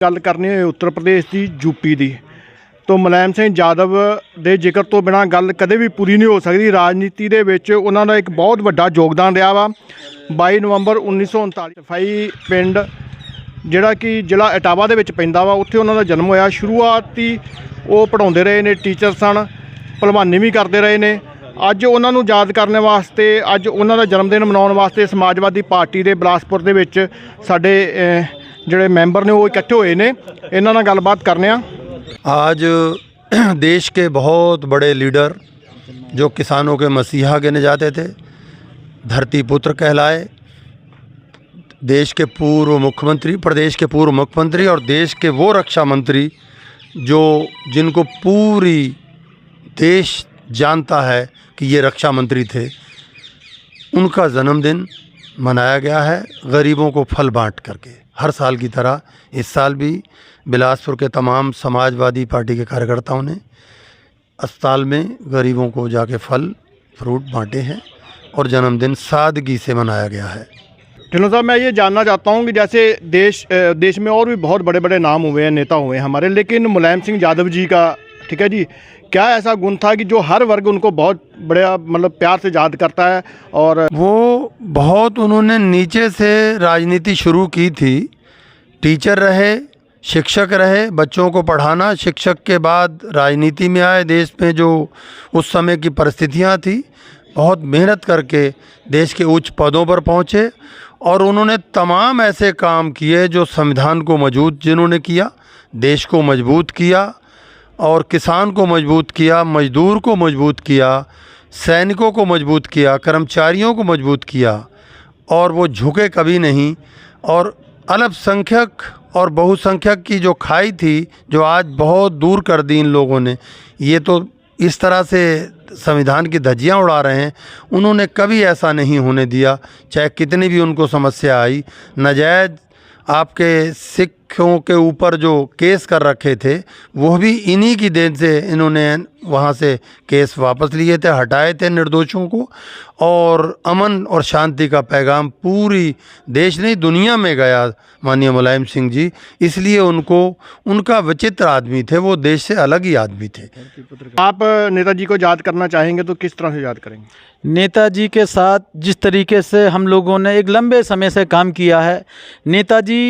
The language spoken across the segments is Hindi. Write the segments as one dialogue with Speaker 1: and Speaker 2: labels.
Speaker 1: गल करनी है उत्तर प्रदेश की यूपी की तो मुलायम सिंह यादव के जिक्र तो बिना गल कदे भी पूरी नहीं हो सकती। राजनीति के विच उन्हां दा एक बहुत वड्डा योगदान रहा वा। 22 नवंबर 1939 सफाई पिंड जिहड़ा कि जिला इटावा दे विच पैंदा वा, उत्थे उन्हां दा जन्म होया। शुरुआती वो पढ़ाउंदे रहे ने, टीचर सन, भलवानी भी करते रहे ने। अज उन्होंने याद करने वास्ते, अज उन्होंने जन्मदिन मनाने वास्ते समाजवादी पार्टी के बिलासपुर के विच साडे जिहड़े मैंबर ने वो इकट्ठे हुए ने। इन्हां नाल गलबात करने आ।
Speaker 2: आज देश के बहुत बड़े लीडर जो किसानों के मसीहा गिने जाते थे, धरती पुत्र कहलाए, देश के पूर्व मुख्यमंत्री, प्रदेश के पूर्व मुख्यमंत्री और देश के वो रक्षा मंत्री जो जिनको पूरी देश जानता है कि ये रक्षा मंत्री थे, उनका जन्मदिन मनाया गया है गरीबों को फल बांट करके। हर साल की तरह इस साल भी बिलासपुर के तमाम समाजवादी पार्टी के कार्यकर्ताओं ने अस्पताल में गरीबों को जाके फल फ्रूट बांटे हैं और जन्मदिन सादगी से मनाया गया है।
Speaker 1: ढिल्लों साहब, मैं ये जानना चाहता हूँ कि जैसे देश में और भी बहुत बड़े बड़े नाम हुए हैं, नेता हुए हैं हमारे, लेकिन मुलायम सिंह यादव जी का, ठीक है जी, क्या ऐसा गुण था कि जो हर वर्ग उनको बहुत बड़ा मतलब प्यार से याद करता है? और
Speaker 2: वो बहुत उन्होंने नीचे से राजनीति शुरू की थी। टीचर रहे, शिक्षक रहे, बच्चों को पढ़ाना, शिक्षक के बाद राजनीति में आए। देश में जो उस समय की परिस्थितियां थी, बहुत मेहनत करके देश के उच्च पदों पर पहुंचे और उन्होंने तमाम ऐसे काम किए जो संविधान को मजबूत जिन्होंने किया, देश को मजबूत किया और किसान को मजबूत किया, मजदूर को मजबूत किया, सैनिकों को मजबूत किया, कर्मचारियों को मजबूत किया और वो झुके कभी नहीं। और अल्पसंख्यक और बहुसंख्यक की जो खाई थी, जो आज बहुत दूर कर दी इन लोगों ने, ये तो इस तरह से संविधान की धज्जियां उड़ा रहे हैं, उन्होंने कभी ऐसा नहीं होने दिया। चाहे कितनी भी उनको समस्या आई, नाजायज़ आपके सिखों के ऊपर जो केस कर रखे थे वो भी इन्हीं की देन से इन्होंने वहाँ से केस वापस लिए थे, हटाए थे निर्दोषों को, और अमन और शांति का पैगाम पूरी देश नहीं दुनिया में गया माननीय मुलायम सिंह जी। इसलिए उनको, उनका विचित्र आदमी थे, वो देश से अलग ही आदमी थे।
Speaker 1: आप नेताजी को याद करना चाहेंगे तो किस तरह से याद करेंगे?
Speaker 3: नेताजी के साथ जिस तरीके से हम लोगों ने एक लंबे समय से काम किया है, नेताजी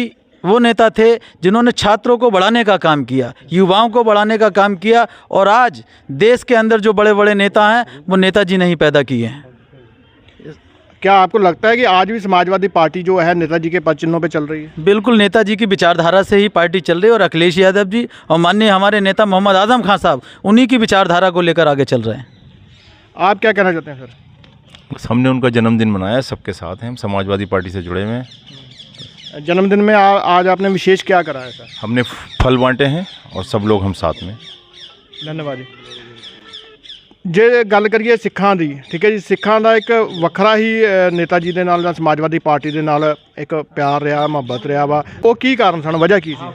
Speaker 3: वो नेता थे जिन्होंने छात्रों को बढ़ाने का काम किया, युवाओं को बढ़ाने का काम किया, और आज देश के अंदर जो बड़े बड़े नेता हैं वो नेताजी ने ही पैदा किए हैं।
Speaker 1: क्या आपको लगता है कि आज भी समाजवादी पार्टी जो है नेताजी के पद चिन्हों पे चल रही है?
Speaker 3: बिल्कुल, नेताजी की विचारधारा से ही पार्टी चल रही है और अखिलेश यादव जी और माननीय हमारे नेता मोहम्मद आजम खान साहब उन्हीं की विचारधारा को लेकर आगे चल रहे हैं।
Speaker 1: आप क्या कहना चाहते हैं सर?
Speaker 4: बस हमने उनका जन्मदिन मनाया, सबके साथ हैं, हम समाजवादी पार्टी से जुड़े हुए हैं।
Speaker 1: जन्मदिन में आज आपने विशेष क्या करा है सर?
Speaker 4: हमने फल बांटे हैं और सब लोग हम साथ में।
Speaker 1: धन्यवाद जी। जे गल करिए सिखां दी, ठीक है जी, सिखां दा एक वखरा ही नेताजी दे नाल समाजवादी पार्टी दे नाल एक प्यार रहा, मुहब्बत रहा वा। वो की कारण सन, वजह की सी?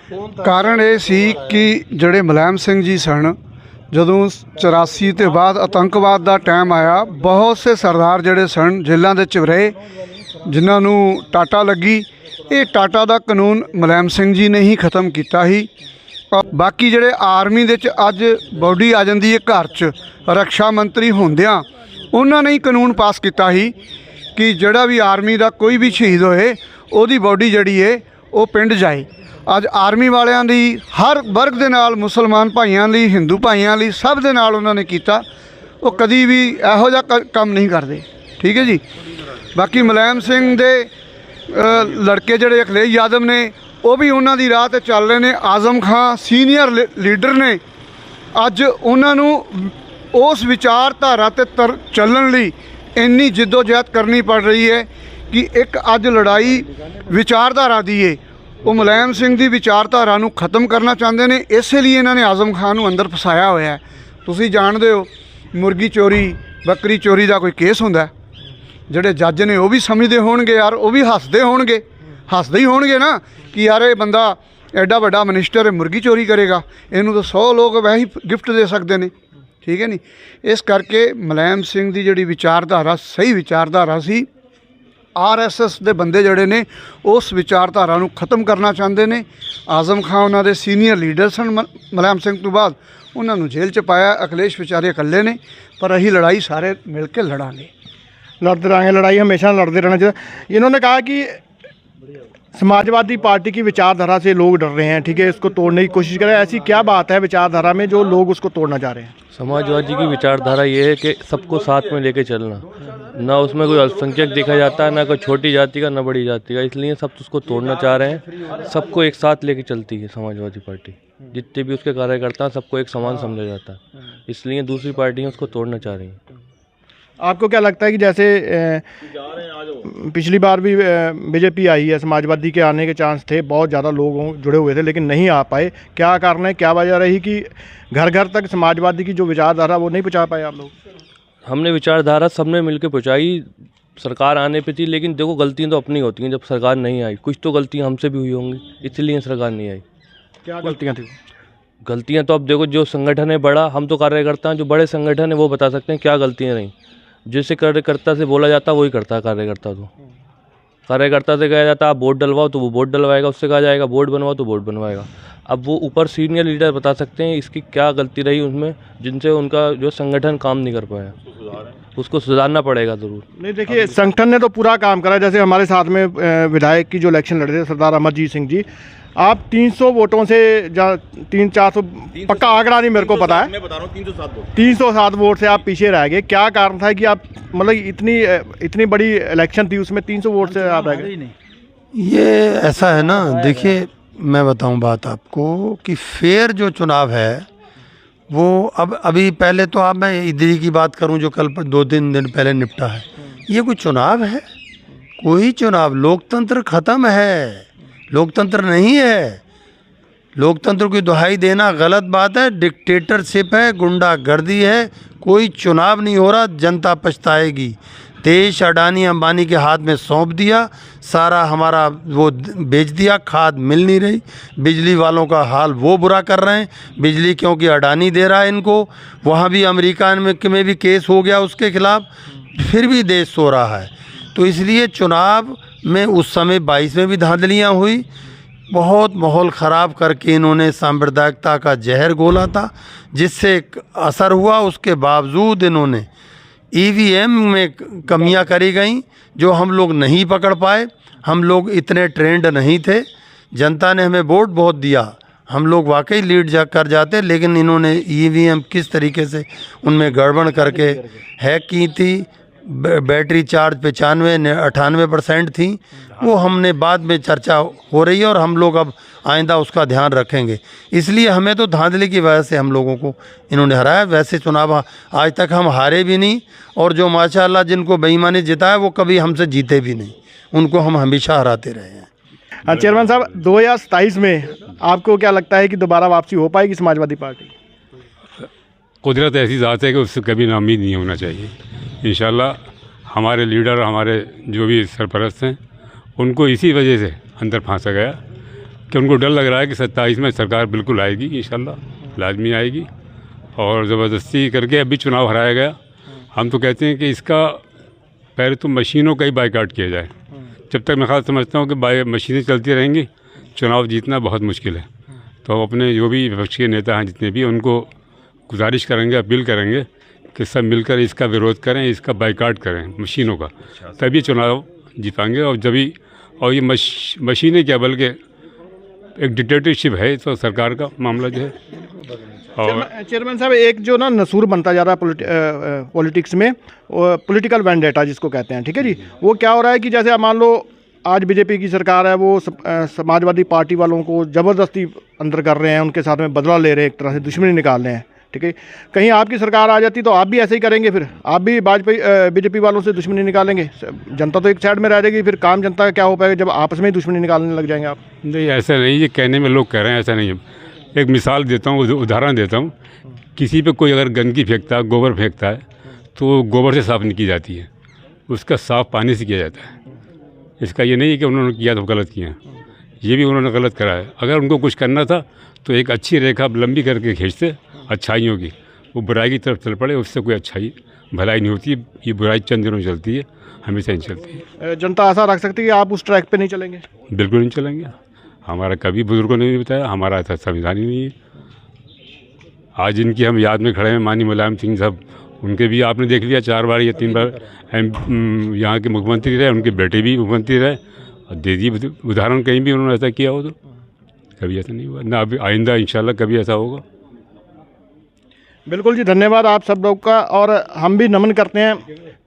Speaker 5: कारण ये सी कि जिहड़े मुलायम सिंह जी सन, ਜਦੋਂ 84 ਤੋਂ ਬਾਅਦ आतंकवाद ਦਾ ਟਾਈਮ ਆਇਆ, ਬਹੁਤ ਸੇ ਸਰਦਾਰ ਜਿਹੜੇ ਸਨ ਜੇਲ੍ਹਾਂ ਦੇ ਵਿੱਚ ਰਹੇ, ਜਿਨ੍ਹਾਂ ਨੂੰ ਟਾਟਾ ਲੱਗੀ। ਇਹ ਟਾਟਾ ਦਾ ਕਾਨੂੰਨ ਮੁਲਾਇਮ ਸਿੰਘ ਜੀ ਨੇ ਹੀ ਖਤਮ ਕੀਤਾ ਸੀ। ਬਾਕੀ ਜਿਹੜੇ ਆਰਮੀ ਦੇ ਵਿੱਚ ਅੱਜ ਬੋਡੀ ਆ ਜਾਂਦੀ ਹੈ ਘਰ 'ਚ, ਰੱਖਿਆ ਮੰਤਰੀ ਹੁੰਦਿਆਂ ਉਹਨਾਂ ਨੇ ਹੀ ਕਾਨੂੰਨ ਪਾਸ ਕੀਤਾ ਸੀ ਕਿ ਜਿਹੜਾ ਵੀ ਆਰਮੀ ਦਾ ਕੋਈ ਵੀ ਸ਼ਹੀਦ ਹੋਏ ਉਹਦੀ ਬੋਡੀ ਜਿਹੜੀ ਹੈ ਉਹ ਪਿੰਡ ਜਾਏ। ਅੱਜ ਆਰਮੀ ਵਾਲਿਆਂ ਦੀ ਹਰ ਵਰਗ ਦੇ ਨਾਲ, ਮੁਸਲਮਾਨ ਭਾਈਆਂ ਲਈ, ਹਿੰਦੂ ਭਾਈਆਂ ਲਈ, ਸਭ ਦੇ ਨਾਲ ਉਹਨਾਂ ਨੇ ਕੀਤਾ। ਉਹ ਕਦੀ ਵੀ ਇਹੋ ਜਿਹਾ ਕੰਮ ਨਹੀਂ ਕਰਦੇ, ਠੀਕ ਹੈ ਜੀ। ਬਾਕੀ ਮੁਲਾਇਮ ਸਿੰਘ ਦੇ ਲੜਕੇ ਜਿਹੜੇ ਅਖਿਲੇਸ਼ ਯਾਦਵ ਨੇ, ਉਹ ਵੀ ਉਹਨਾਂ ਦੀ ਰਾਹ 'ਤੇ ਚੱਲ ਰਹੇ ਨੇ। ਆਜ਼ਮ ਖਾਨ ਸੀਨੀਅਰ ਲੀਡਰ ਨੇ, ਅੱਜ ਉਹਨਾਂ ਨੂੰ ਉਸ ਵਿਚਾਰਧਾਰਾ 'ਤੇ ਚੱਲਣ ਲਈ ਇੰਨੀ ਜਿੱਦੋ-ਜਹਿਦ ਕਰਨੀ ਪੜ ਰਹੀ ਹੈ ਕਿ ਇੱਕ ਅੱਜ ਲੜਾਈ ਵਿਚਾਰਧਾਰਾ ਦੀ ਹੈ। ਉਹ ਮੁਲਾਇਮ ਸਿੰਘ ਦੀ ਵਿਚਾਰਧਾਰਾ ਨੂੰ ਖਤਮ ਕਰਨਾ ਚਾਹੁੰਦੇ ਨੇ, ਇਸੇ ਲਈ ਇਹਨਾਂ ਨੇ ਆਜ਼ਮ ਖਾਨ ਨੂੰ ਅੰਦਰ ਫਸਾਇਆ ਹੋਇਆ ਹੈ। ਤੁਸੀਂ ਜਾਣਦੇ ਹੋ ਮੁਰਗੀ ਚੋਰੀ, ਬੱਕਰੀ ਚੋਰੀ ਦਾ ਕੋਈ ਕੇਸ ਹੁੰਦਾ, ਜਿਹੜੇ ਜੱਜ ਨੇ ਉਹ ਵੀ ਸਮਝਦੇ ਹੋਣਗੇ ਯਾਰ, ਉਹ ਵੀ ਹੱਸਦੇ ਹੀ ਹੋਣਗੇ ਨਾ ਕਿ ਯਾਰ ਇਹ ਬੰਦਾ ਐਡਾ ਵੱਡਾ ਮਿਨਿਸਟਰ ਮੁਰਗੀ ਚੋਰੀ ਕਰੇਗਾ, ਇਹਨੂੰ ਤਾਂ 100 ਲੋਕ ਵੈਸੇ ਹੀ ਗਿਫਟ ਦੇ ਸਕਦੇ ਨੇ, ਠੀਕ ਹੈ ਨਹੀਂ। ਇਸ ਕਰਕੇ ਮੁਲਾਇਮ ਸਿੰਘ ਦੀ ਜਿਹੜੀ ਵਿਚਾਰਧਾਰਾ ਸਹੀ ਵਿਚਾਰਧਾਰਾ ਸੀ, RSS ਦੇ ਬੰਦੇ ਜਿਹੜੇ ਨੇ ਉਸ ਵਿਚਾਰਧਾਰਾ ਨੂੰ ਖਤਮ ਕਰਨਾ ਚਾਹੁੰਦੇ ਨੇ। ਆਜ਼ਮ ਖਾਨ ਉਹਨਾਂ ਦੇ ਸੀਨੀਅਰ ਲੀਡਰ ਸਨ, ਮੁਲਾਇਮ ਸਿੰਘ ਤੋਂ ਬਾਅਦ ਉਹਨਾਂ ਨੂੰ ਜੇਲ੍ਹ 'ਚ ਪਾਇਆ। ਅਖਿਲੇਸ਼ ਵਿਚਾਰੇ ਇਕੱਲੇ ਨੇ, ਪਰ ਅਸੀਂ ਲੜਾਈ ਸਾਰੇ ਮਿਲ ਕੇ ਲੜਾਂਗੇ।
Speaker 1: लड़ते रहेंगे, लड़ाई हमेशा लड़ते रहना चाहिए। इन्होंने कहा कि समाजवादी पार्टी की विचारधारा से लोग डर रहे हैं, ठीक है, इसको तोड़ने की कोशिश करें। ऐसी क्या बात है विचारधारा में जो लोग उसको तोड़ना चाह रहे हैं?
Speaker 6: समाजवादी की विचारधारा ये है कि सबको साथ में लेके चलना, ना उसमें कोई अल्पसंख्यक देखा जाता है, ना कोई छोटी जाति का, ना बड़ी जाति का, इसलिए सब उसको तोड़ना चाह रहे हैं। सबको एक साथ लेके चलती है समाजवादी पार्टी, जितने भी उसके कार्यकर्ता हैं सबको एक समान समझा जाता है, इसलिए दूसरी पार्टियाँ उसको तोड़ना चाह रही हैं।
Speaker 1: आपको क्या लगता है कि जैसे पिछली बार भी बीजेपी आई है, समाजवादी के आने के चांस थे, बहुत ज़्यादा लोग जुड़े हुए थे लेकिन नहीं आ पाए, क्या कारण है, क्या वजह रही कि घर घर तक समाजवादी की जो विचारधारा वो नहीं पहुँचा पाए आप लोग?
Speaker 6: हमने विचारधारा सबने मिलकर पहुँचाई, सरकार आने पे थी, लेकिन देखो गलतियाँ तो अपनी होती हैं। जब सरकार नहीं आई, कुछ तो गलतियाँ हमसे भी हुई होंगी, इसलिए सरकार नहीं आई।
Speaker 1: क्या गलतियाँ थी?
Speaker 6: गलतियाँ तो अब देखो, जो संगठन है बड़ा, हम तो कार्यकर्ता हैं, जो बड़े संगठन है वो बता सकते हैं क्या गलतियाँ रहीं। जैसे कार्यकर्ता से बोला जाता वही करता है कार्यकर्ता। तो कार्यकर्ता से कहा जाता आप वोट डलवाओ तो वो वोट डलवाएगा, उससे कहा जाएगा वोट बनवाओ तो वोट बनवाएगा। अब वो ऊपर सीनियर लीडर बता सकते हैं इसकी क्या गलती रही उनमें, जिनसे उनका जो संगठन काम नहीं कर पाया, उसको सुधारना पड़ेगा ज़रूर।
Speaker 1: नहीं देखिए, संगठन ने तो पूरा काम करा। जैसे हमारे साथ में विधायक की जो इलेक्शन लड़े थे सरदार अमरजीत सिंह जी, आप 300 वोटों से 300-400 पक्का आंकड़ा नहीं मेरे को पता है,
Speaker 4: मैं बता रहा हूँ 307 वोट
Speaker 1: 307 वोट से आप पीछे रह गए। क्या कारण था कि आप मतलब इतनी बड़ी इलेक्शन थी उसमें 300 वोट से आप रह गए?
Speaker 2: ये ऐसा है ना, देखिए मैं बताऊं बात आपको कि फेयर जो चुनाव है वो अभी पहले तो आप मैं इधर की बात करूं जो कल 2-3 दिन पहले निपटा है, ये कोई चुनाव है? कोई चुनाव, लोकतंत्र खत्म है, लोकतंत्र नहीं है। लोकतंत्र की दुहाई देना गलत बात है, डिक्टेटरशिप है, गुंडागर्दी है। कोई चुनाव नहीं हो रहा, जनता पछताएगी। देश अडानी अंबानी के हाथ में सौंप दिया, सारा हमारा वो बेच दिया, खाद मिल नहीं रही, बिजली वालों का हाल वो बुरा कर रहे हैं, बिजली क्योंकि अडानी दे रहा है इनको। वहाँ भी अमेरिका में भी केस हो गया उसके खिलाफ, फिर भी देश सो रहा है। तो इसलिए चुनाव में उस समय 22 में भी धांधलियाँ हुई, बहुत माहौल ख़राब करके इन्होंने सांप्रदायिकता का जहर घोला था, जिससे असर हुआ। उसके बावजूद इन्होंने EVM में कमियां करी गई जो हम लोग नहीं पकड़ पाए। हम लोग इतने ट्रेंड नहीं थे, जनता ने हमें वोट बहुत दिया, हम लोग वाकई लीड कर जाते, लेकिन इन्होंने EVM किस तरीके से उनमें गड़बड़ करके हैक की थी। बैटरी चार्ज 95-98% थी, वो हमने बाद में चर्चा हो रही है और हम लोग अब आइंदा उसका ध्यान रखेंगे। इसलिए हमें तो धांधली की वजह से हम लोगों को इन्होंने हराया। वैसे चुनाव आज तक हम हारे भी नहीं, और जो माशाल्लाह जिनको बेईमानी जिताया वो कभी हमसे जीते भी नहीं, उनको हम हमेशा हराते रहे हैं।
Speaker 1: चेयरमैन साहब, 2027 में आपको क्या लगता है कि दोबारा वापसी हो पाएगी समाजवादी पार्टी?
Speaker 7: कुदरत ऐसी ज़ात है कि उससे कभी नाउम्मीद नहीं होना चाहिए। इंशाल्लाह हमारे लीडर, हमारे जो भी सरपरस्त हैं, उनको इसी वजह से अंदर फांसा गया कि उनको डर लग रहा है कि 27 में सरकार बिल्कुल आएगी, इंशाल्लाह लाजमी आएगी, और ज़बरदस्ती करके अभी चुनाव हराया गया। हम तो कहते हैं कि इसका पहले तो मशीनों का ही बाइकाट किया जाए। जब तक मैं ख़ास समझता हूँ कि मशीनें चलती रहेंगी, चुनाव जीतना बहुत मुश्किल है। तो अपने जो भी विपक्ष के नेता हैं जितने भी, उनको गुजारिश करेंगे, अपील करेंगे कि सब मिलकर इसका विरोध करें, इसका बाइकाट करें मशीनों का, तभी चुनाव जीत पाएंगे। और जभी और ये मशीनें क्या बल्कि एक डिक्टेटरशिप है तो सरकार का मामला जो है। और
Speaker 1: चेयरमैन साहब, एक जो ना नसूर बनता जा रहा है पॉलिटिक्स में, पॉलिटिकल वेंडेटा जिसको कहते हैं, ठीक है जी, वो क्या हो रहा है कि जैसे आप मान लो आज बीजेपी की सरकार है, वो समाजवादी पार्टी वालों को ज़बरदस्ती अंदर कर रहे हैं, उनके साथ में बदला ले रहे हैं, एक तरह से दुश्मनी निकाल रहे हैं, ठीक है। कहीं आपकी सरकार आ जाती तो आप भी ऐसे ही करेंगे, फिर आप भी बीजेपी वालों से दुश्मनी निकालेंगे, जनता तो एक साइड में रह जाएगी, फिर काम जनता का क्या हो पाएगा जब आपस में ही दुश्मनी निकालने लग जाएंगे आप?
Speaker 7: नहीं, ऐसा नहीं, ये कहने में लोग कह रहे हैं, ऐसा नहीं है। एक मिसाल देता हूँ, उदाहरण देता हूँ। किसी पे कोई अगर गंदगी फेंकता है, गोबर फेंकता है, तो गोबर से साफ़ नहीं की जाती है, उसका साफ़ पानी से किया जाता है। इसका ये नहीं है कि उन्होंने किया तो गलत किया, ये भी उन्होंने गलत करा है। अगर उनको कुछ करना था तो एक अच्छी रेखा लंबी करके खींचते अच्छाइयों की, वो बुराई की तरफ चल पड़े, उससे कोई अच्छाई भलाई नहीं होती। ये बुराई चंद दिनों चलती है, हमेशा ही चलती है।
Speaker 1: जनता आशा रख सकती है कि आप उस ट्रैक पे नहीं चलेंगे?
Speaker 7: बिल्कुल नहीं चलेंगे। हमारा कभी बुजुर्गों ने नहीं बताया, हमारा ऐसा संविधान ही नहीं है। आज इनकी हम याद में खड़े हैं, माननीय मुलायम सिंह साहब, उनके भी आपने देख लिया 4 बार या 3 बार यहाँ के मुख्यमंत्री रहे, उनके बेटे भी मुख्यमंत्री रहे, और दे दिए उदाहरण, कहीं भी उन्होंने ऐसा किया हो तो कभी ऐसा नहीं हुआ ना, अभी आइंदा इंशाल्लाह कभी ऐसा होगा।
Speaker 1: बिल्कुल जी, धन्यवाद आप सब लोग का। और हम भी नमन करते हैं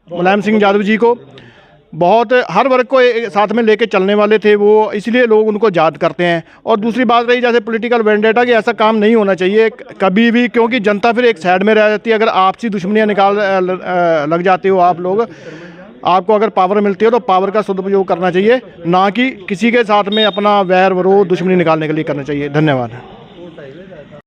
Speaker 1: मुलायम सिंह यादव जी को। बहुत हर वर्ग को साथ में लेके चलने वाले थे वो, इसलिए लोग उनको याद करते हैं। और दूसरी बात रही जैसे पॉलिटिकल वेंडेटा, कि ऐसा काम नहीं होना चाहिए कभी भी, क्योंकि जनता फिर एक साइड में रह जाती है। अगर आपसी दुश्मनियाँ लग जाते हो आप लोग, आपको अगर पावर मिलती है तो पावर का सदुपयोग करना चाहिए, ना कि किसी के साथ में अपना वैर विरोध दुश्मनी निकालने के लिए करना चाहिए। धन्यवाद।